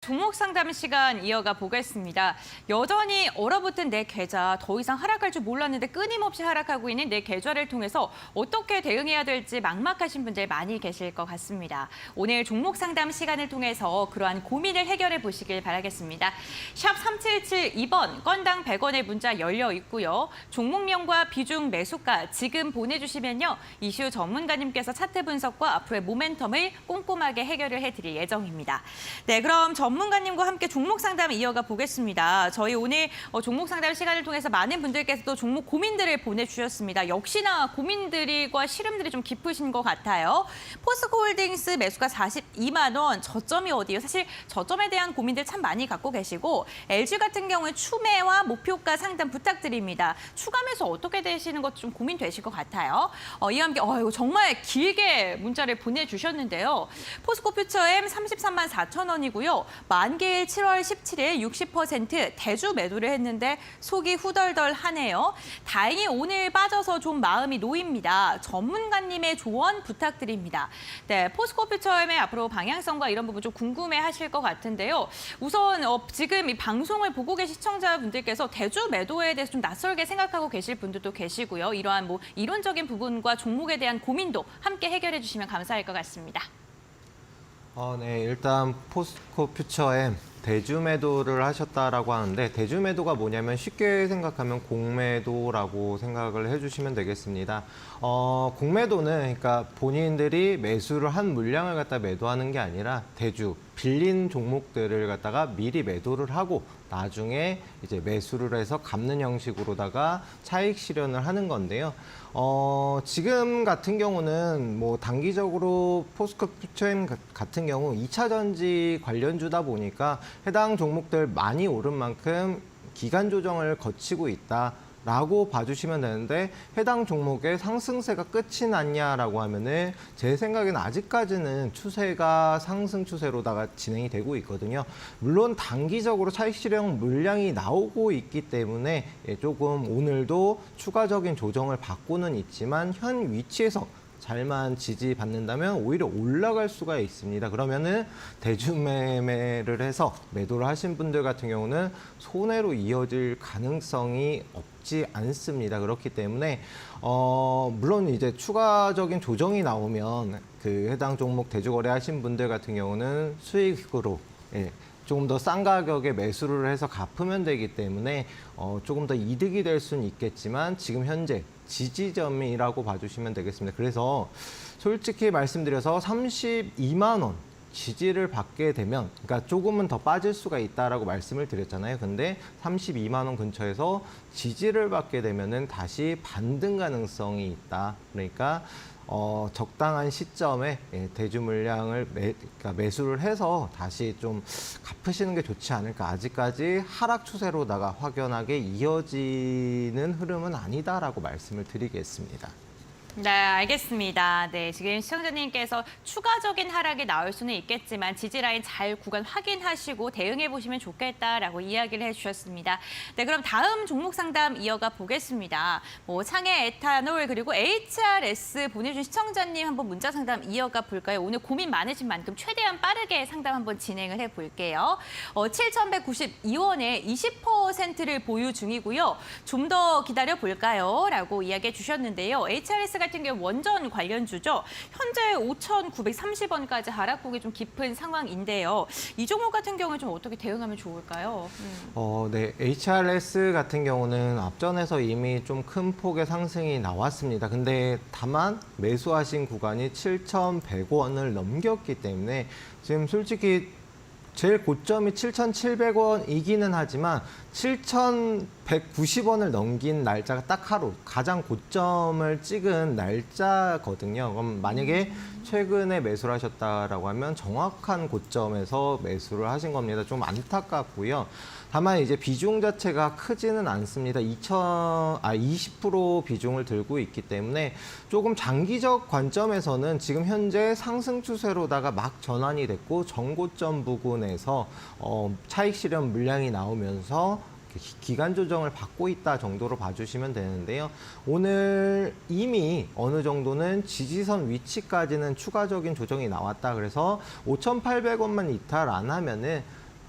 종목 상담 시간 이어가 보겠습니다. 여전히 얼어붙은 내 계좌, 더 이상 하락할 줄 몰랐는데 끊임없이 하락하고 있는 내 계좌를 통해서 어떻게 대응해야 될지 막막하신 분들 많이 계실 것 같습니다. 오늘 종목 상담 시간을 통해서 그러한 고민을 해결해 보시길 바라겠습니다. 샵 3772번, 건당 100원의 문자 열려 있고요. 종목명과 비중 매수가 지금 보내주시면요. 이슈 전문가님께서 차트 분석과 앞으로의 모멘텀을 꼼꼼하게 해결을 해드릴 예정입니다. 네, 그럼 전문가님과 함께 종목 상담 이어가 보겠습니다. 저희 오늘 종목 상담 시간을 통해서 많은 분들께서도 종목 고민들을 보내주셨습니다. 역시나 고민들과 시름들이 좀 깊으신 것 같아요. 포스코홀딩스 매수가 42만 원, 저점이 어디예요? 사실 저점에 대한 고민들 참 많이 갖고 계시고 LG 같은 경우에 추매와 목표가 상담 부탁드립니다. 추가 매수 어떻게 되시는 것 좀 고민되실 것 같아요. 이와 함께 이거 정말 길게 문자를 보내주셨는데요. 포스코 퓨처엠 33만 4천 원이고요. 만기일 7월 17일 60% 대주 매도를 했는데 속이 후덜덜하네요. 다행히 오늘 빠져서 좀 마음이 놓입니다. 전문가님의 조언 부탁드립니다. 네, 포스코 퓨처엠의 앞으로 방향성과 이런 부분 좀 궁금해하실 것 같은데요. 우선 지금 이 방송을 보고 계신 시청자분들께서 대주 매도에 대해서 좀 낯설게 생각하고 계실 분들도 계시고요. 이러한 이론적인 부분과 종목에 대한 고민도 함께 해결해 주시면 감사할 것 같습니다. 네, 일단 포스코 퓨처엠 대주 매도를 하셨다라고 하는데 대주 매도가 뭐냐면 쉽게 생각하면 공매도라고 생각을 해주시면 되겠습니다. 공매도는 그러니까 본인들이 매수를 한 물량을 갖다 매도하는 게 아니라 대주 빌린 종목들을 갖다가 미리 매도를 하고 나중에 이제 매수를 해서 갚는 형식으로다가 차익 실현을 하는 건데요. 지금 같은 경우는 뭐 단기적으로 포스코 퓨처엠 같은 경우 2차 전지 관련주다 보니까 해당 종목들 많이 오른 만큼 기간 조정을 거치고 있다라고 봐주시면 되는데 해당 종목의 상승세가 끝이 났냐라고 하면은 제 생각에는 아직까지는 추세가 상승 추세로다가 진행이 되고 있거든요. 물론 단기적으로 차익 실현 물량이 나오고 있기 때문에 조금 오늘도 추가적인 조정을 받고는 있지만 현 위치에서 잘만 지지받는다면 오히려 올라갈 수가 있습니다. 그러면은 대주매매를 해서 매도를 하신 분들 같은 경우는 손해로 이어질 가능성이 없지 않습니다. 그렇기 때문에 물론 이제 추가적인 조정이 나오면 그 해당 종목 대주 거래하신 분들 같은 경우는 수익으로 조금 더 싼 가격에 매수를 해서 갚으면 되기 때문에 조금 더 이득이 될 수는 있겠지만 지금 현재 지지점이라고 봐주시면 되겠습니다. 그래서 솔직히 말씀드려서 32만 원 지지를 받게 되면 그러니까 조금은 더 빠질 수가 있다라고 말씀을 드렸잖아요. 근데 32만 원 근처에서 지지를 받게 되면은 다시 반등 가능성이 있다. 그러니까 적당한 시점에 대주 물량을 그러니까 매수를 해서 다시 좀 갚으시는 게 좋지 않을까. 아직까지 하락 추세로다가 확연하게 이어지는 흐름은 아니다라고 말씀을 드리겠습니다. 네, 알겠습니다. 네, 지금 시청자님께서 추가적인 하락이 나올 수는 있겠지만 지지라인 잘 구간 확인하시고 대응해 보시면 좋겠다라고 이야기를 해주셨습니다. 네, 그럼 다음 종목 상담 이어가 보겠습니다. 창해 에탄올 그리고 HRS 보내준 시청자님 한번 문자 상담 이어가 볼까요? 오늘 고민 많으신 만큼 최대한 빠르게 상담 한번 진행을 해볼게요. 7,192원에 20%를 보유 중이고요. 좀 더 기다려 볼까요? 라고 이야기해 주셨는데요. HRS 같은 경우 원전 관련주죠. 현재 5,930원까지 하락폭이 좀 깊은 상황인데요. 이 종목 같은 경우는 좀 어떻게 대응하면 좋을까요? 네, HRS 같은 경우는 앞전에서 이미 좀 큰 폭의 상승이 나왔습니다. 근데 다만 매수하신 구간이 7,100원을 넘겼기 때문에 지금 솔직히 제일 고점이 7,700원이기는 하지만 7,190원을 넘긴 날짜가 딱 하루 가장 고점을 찍은 날짜거든요. 그럼 만약에 최근에 매수를 하셨다라고 하면 정확한 고점에서 매수를 하신 겁니다. 좀 안타깝고요. 다만 이제 비중 자체가 크지는 않습니다. 20% 비중을 들고 있기 때문에 조금 장기적 관점에서는 지금 현재 상승 추세로다가 막 전환이 됐고 정고점 부근에서 차익 실현 물량이 나오면서 기간 조정을 받고 있다 정도로 봐주시면 되는데요. 오늘 이미 어느 정도는 지지선 위치까지는 추가적인 조정이 나왔다. 그래서 5,800원만 이탈 안 하면은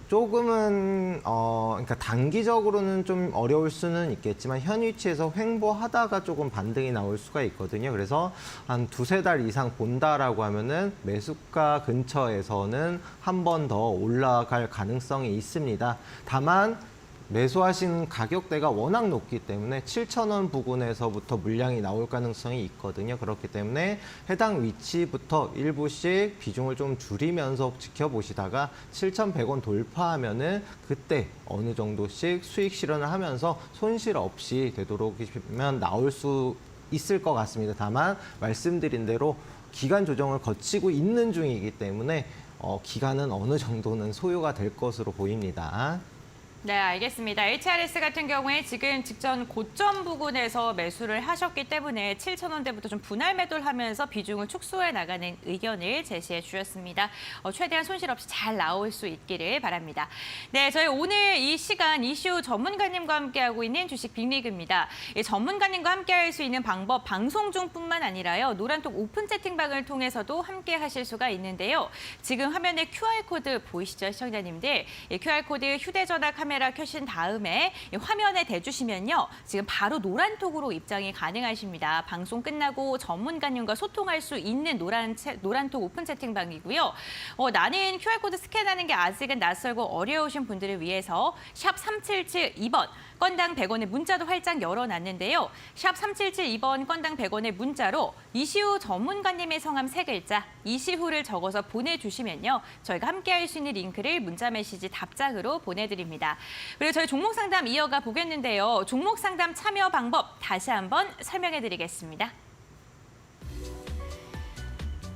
조금은 그러니까 단기적으로는 좀 어려울 수는 있겠지만 현 위치에서 횡보하다가 조금 반등이 나올 수가 있거든요. 그래서 한 두세 달 이상 본다라고 하면은 매수가 근처에서는 한 번 더 올라갈 가능성이 있습니다. 다만 매수하신 가격대가 워낙 높기 때문에 7,000원 부근에서부터 물량이 나올 가능성이 있거든요. 그렇기 때문에 해당 위치부터 일부씩 비중을 좀 줄이면서 지켜보시다가 7,100원 돌파하면은 그때 어느 정도씩 수익 실현을 하면서 손실 없이 되도록이면 나올 수 있을 것 같습니다. 다만 말씀드린 대로 기간 조정을 거치고 있는 중이기 때문에 기간은 어느 정도는 소요가 될 것으로 보입니다. 네, 알겠습니다. HRS 같은 경우에 지금 직전 고점 부근에서 매수를 하셨기 때문에 7,000원대부터 좀 분할 매도를 하면서 비중을 축소해 나가는 의견을 제시해 주셨습니다. 최대한 손실 없이 잘 나올 수 있기를 바랍니다. 네, 저희 오늘 이 시간 이슈 전문가님과 함께하고 있는 주식 빅리그입니다. 이 전문가님과 함께할 수 있는 방법 방송 중뿐만 아니라요. 노란톡 오픈 채팅방을 통해서도 함께 하실 수가 있는데요. 지금 화면에 QR코드 보이시죠, 시청자님들? 이 QR코드 휴대전화 카메라 켜신 다음에 화면에 대주시면요. 지금 바로 노란톡으로 입장이 가능하십니다. 방송 끝나고 전문가님과 소통할 수 있는 노란톡 오픈 채팅방이고요. 나는 QR코드 스캔하는 게 아직은 낯설고 어려우신 분들을 위해서 샵 3772번 건당 100원의 문자도 활짝 열어놨는데요. 샵 3772번 건당 100원의 문자로 이시우 전문가님의 성함 3글자 이시후를 적어서 보내주시면요. 저희가 함께할 수 있는 링크를 문자 메시지 답장으로 보내드립니다. 그리고 저희 종목 상담 이어가 보겠는데요. 종목 상담 참여 방법 다시 한번 설명해드리겠습니다.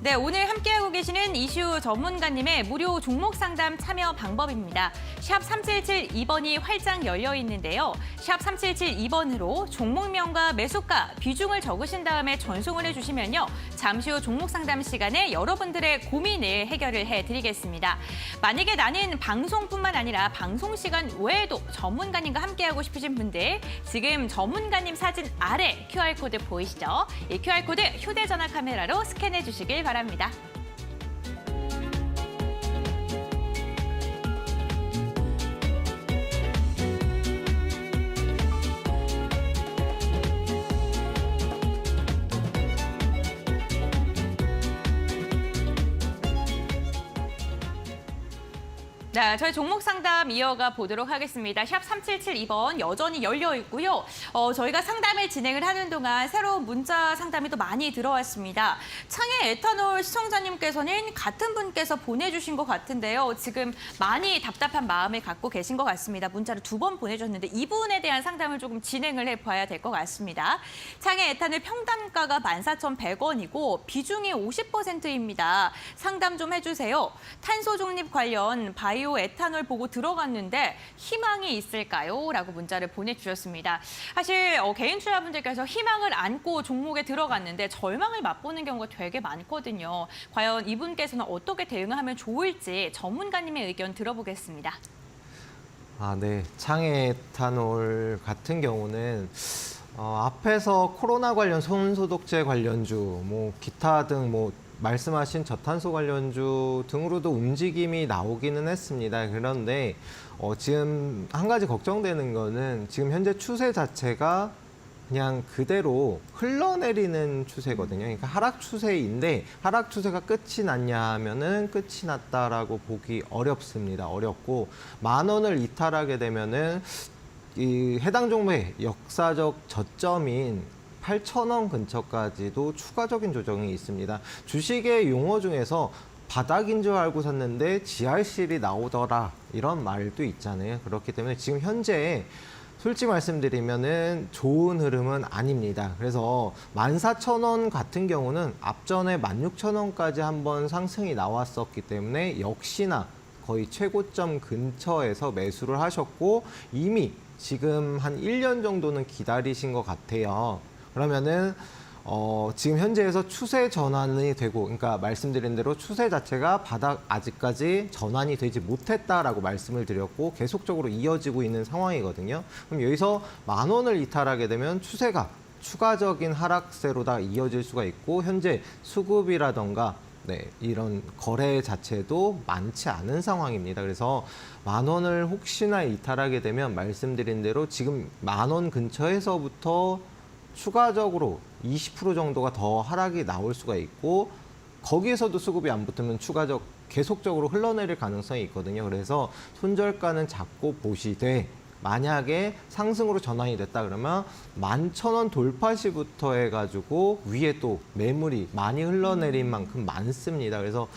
네, 오늘 함께하고 계시는 이슈 전문가님의 무료 종목 상담 참여 방법입니다. 샵 3772번이 활짝 열려 있는데요. 샵 3772번으로 종목명과 매수가, 비중을 적으신 다음에 전송을 해주시면요. 잠시 후 종목 상담 시간에 여러분들의 고민을 해결을 해드리겠습니다. 만약에 나는 방송뿐만 아니라 방송 시간 외에도 전문가님과 함께하고 싶으신 분들 지금 전문가님 사진 아래 QR코드 보이시죠? 이 QR코드 휴대전화 카메라로 스캔해 주시길 바랍니다. 네, 저희 종목 상담 이어가 보도록 하겠습니다. 샵 3772번 여전히 열려 있고요. 저희가 상담을 진행을 하는 동안 새로운 문자 상담이 또 많이 들어왔습니다. 창의 에탄올 시청자님께서는 같은 분께서 보내주신 것 같은데요. 지금 많이 답답한 마음을 갖고 계신 것 같습니다. 문자를 2번 보내줬는데 이분에 대한 상담을 조금 진행을 해봐야 될 것 같습니다. 창의 에탄올 평단가가 14,100원이고 비중이 50%입니다. 상담 좀 해주세요. 탄소 중립 관련 바이오 에탄올 보고 들어갔는데 희망이 있을까요? 라고 문자를 보내주셨습니다. 사실 개인 투자분들께서 희망을 안고 종목에 들어갔는데 절망을 맛보는 경우가 되게 많거든요. 과연 이분께서는 어떻게 대응하면 좋을지 전문가님의 의견 들어보겠습니다. 네. 창에탄올 같은 경우는 앞에서 코로나 관련 손소독제 관련주, 뭐 기타 등 뭐 말씀하신 저탄소 관련주 등으로도 움직임이 나오기는 했습니다. 그런데 지금 한 가지 걱정되는 거는 지금 현재 추세 자체가 그냥 그대로 흘러내리는 추세거든요. 그러니까 하락 추세인데 하락 추세가 끝이 났냐 하면은 끝이 났다라고 보기 어렵습니다. 어렵고 10,000원을 이탈하게 되면은 이 해당 종목의 역사적 저점인 8,000원 근처까지도 추가적인 조정이 있습니다. 주식의 용어 중에서 바닥인 줄 알고 샀는데 지하실이 나오더라 이런 말도 있잖아요. 그렇기 때문에 지금 현재 솔직히 말씀드리면은 좋은 흐름은 아닙니다. 그래서 14,000원 같은 경우는 앞전에 16,000원까지 한번 상승이 나왔었기 때문에 역시나 거의 최고점 근처에서 매수를 하셨고 이미 지금 한 1년 정도는 기다리신 것 같아요. 그러면은 지금 현재에서 추세 전환이 되고, 그러니까 말씀드린 대로 추세 자체가 바닥 아직까지 전환이 되지 못했다라고 말씀을 드렸고 계속적으로 이어지고 있는 상황이거든요. 그럼 여기서 10,000원을 이탈하게 되면 추세가 추가적인 하락세로 다 이어질 수가 있고 현재 수급이라던가 이런 거래 자체도 많지 않은 상황입니다. 그래서 10,000원을 혹시나 이탈하게 되면 말씀드린 대로 지금 10,000원 근처에서부터 추가적으로 20% 정도가 더 하락이 나올 수가 있고 거기에서도 수급이 안 붙으면 계속적으로 흘러내릴 가능성이 있거든요. 그래서 손절가는 잡고 보시되 만약에 상승으로 전환이 됐다 그러면 11,000원 돌파 시부터 해가지고 위에 또 매물이 많이 흘러내린 만큼 많습니다. 그래서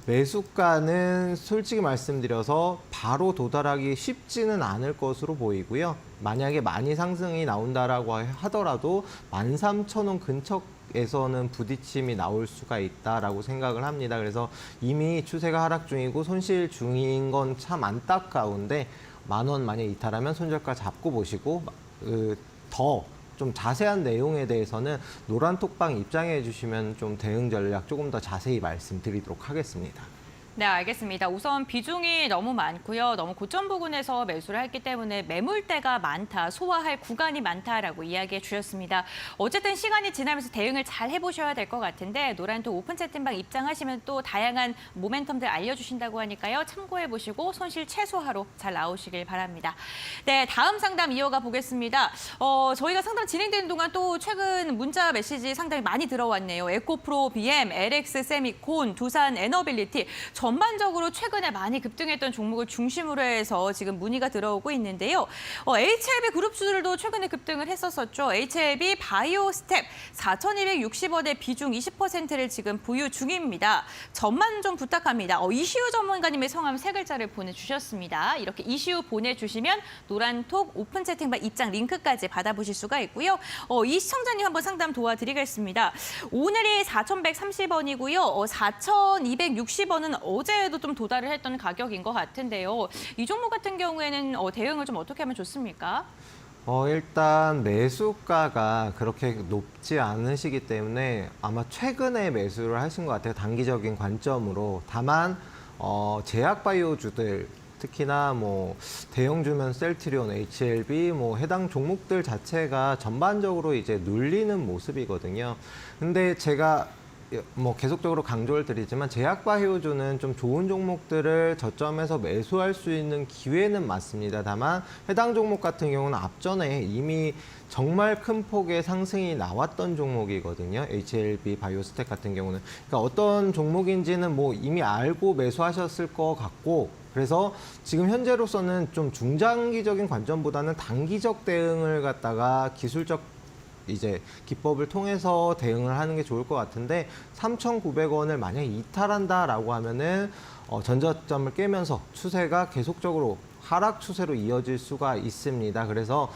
매수가는 솔직히 말씀드려서 바로 도달하기 쉽지는 않을 것으로 보이고요. 만약에 많이 상승이 나온다라고 하더라도 13,000원 근처에서는 부딪힘이 나올 수가 있다라고 생각을 합니다. 그래서 이미 추세가 하락 중이고 손실 중인 건 참 안타까운데 10,000원 만약 이탈하면 손절가 잡고 보시고 더 좀 자세한 내용에 대해서는 노란톡방 입장해 주시면 좀 대응 전략 조금 더 자세히 말씀드리도록 하겠습니다. 네, 알겠습니다. 우선 비중이 너무 많고요. 너무 고점 부근에서 매수를 했기 때문에 매물대가 많다, 소화할 구간이 많다라고 이야기해 주셨습니다. 어쨌든 시간이 지나면서 대응을 잘 해보셔야 될 것 같은데 노란톡 오픈 채팅방 입장하시면 또 다양한 모멘텀들 알려주신다고 하니까요. 참고해 보시고 손실 최소화로 잘 나오시길 바랍니다. 네, 다음 상담 이어가 보겠습니다. 저희가 상담 진행되는 동안 또 최근 문자 메시지 상당히 많이 들어왔네요. 에코프로 BM, LX 세미콘, 두산 에너빌리티 전반적으로 최근에 많이 급등했던 종목을 중심으로 해서 지금 문의가 들어오고 있는데요. HLB 그룹주들도 최근에 급등을 했었었죠. HLB 바이오스텝 4,260원의 비중 20%를 지금 보유 중입니다. 전만 좀 부탁합니다. 이시우 전문가님의 성함 3글자를 보내주셨습니다. 이렇게 이시우 보내주시면 노란톡 오픈 채팅방 입장 링크까지 받아보실 수가 있고요. 이 시청자님 한번 상담 도와드리겠습니다. 오늘이 4,130원이고요. 4,260원은 어제도 좀 도달을 했던 가격인 것 같은데요. 이 종목 같은 경우에는 대응을 좀 어떻게 하면 좋습니까? 일단 매수가가 그렇게 높지 않으시기 때문에 아마 최근에 매수를 하신 것 같아요. 단기적인 관점으로. 다만 제약바이오주들 특히나 뭐 대형주면 셀트리온, HLB 뭐 해당 종목들 자체가 전반적으로 이제 눌리는 모습이거든요. 근데 제가 뭐 계속적으로 강조를 드리지만 제약바이오주는 좀 좋은 종목들을 저점에서 매수할 수 있는 기회는 맞습니다. 다만 해당 종목 같은 경우는 앞전에 이미 정말 큰 폭의 상승이 나왔던 종목이거든요. HLB 바이오스텍 같은 경우는. 그러니까 어떤 종목인지는 뭐 이미 알고 매수하셨을 것 같고 그래서 지금 현재로서는 좀 중장기적인 관점보다는 단기적 대응을 갖다가 기술적 이제 기법을 통해서 대응을 하는 게 좋을 것 같은데 3,900원을 만약 이탈한다라고 하면은 전저점을 깨면서 추세가 계속적으로 하락 추세로 이어질 수가 있습니다. 그래서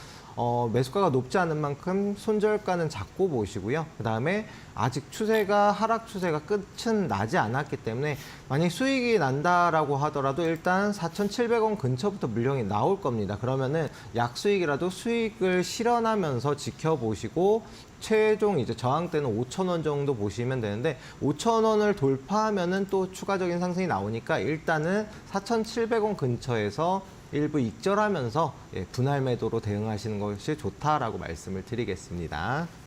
매수가가 높지 않은 만큼 손절가는 작고 보시고요. 그다음에 아직 하락 추세가 끝은 나지 않았기 때문에 만약 수익이 난다라고 하더라도 일단 4,700원 근처부터 물량이 나올 겁니다. 그러면은 약수익이라도 수익을 실현하면서 지켜보시고 최종 이제 저항대는 5,000원 정도 보시면 되는데 5,000원을 돌파하면은 또 추가적인 상승이 나오니까 일단은 4,700원 근처에서 일부 익절하면서 분할 매도로 대응하시는 것이 좋다라고 말씀을 드리겠습니다.